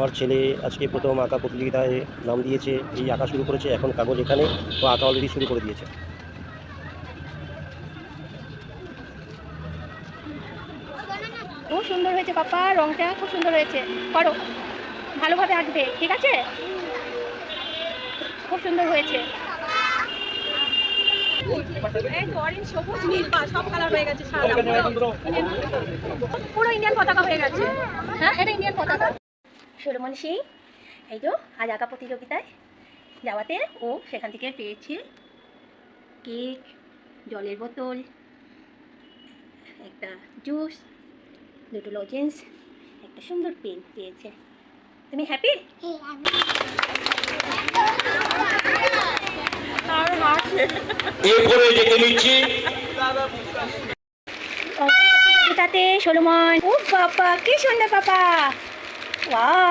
আমার ছেলে আজকে প্রথম আঁকা প্রতিযোগিতায় নাম দিয়েছে, এই আঁকা শুরু করেছে। এখন কাগজ এখানে, ও আঁকা অলরেডি শুরু করে দিয়েছে। খুব সুন্দর হয়েছে পাপা, রংটা খুব সুন্দর হয়েছে। করো, ভালোভাবে আঁকবে, ঠিক আছে? খুব সুন্দর হয়েছে। পুরো ইন্ডিয়ান পতাকা হয়ে গেছে। হ্যাঁ, এটা ইন্ডিয়ান পতাকা। সলোমন সিং এই তো আজ আঁকা প্রতিযোগিতায় যাওয়াতে ও সেখান থেকে পেয়েছে কেক, জলের বোতল, একটা জুস, দুটো লজেন্স, একটা সুন্দর পেন পেয়েছে। তুমি হ্যাপি? এরপরে ডেকে নিচ্ছি সলোমন। ও বাবা, কি সুন্দর পাপা! ওয়াও।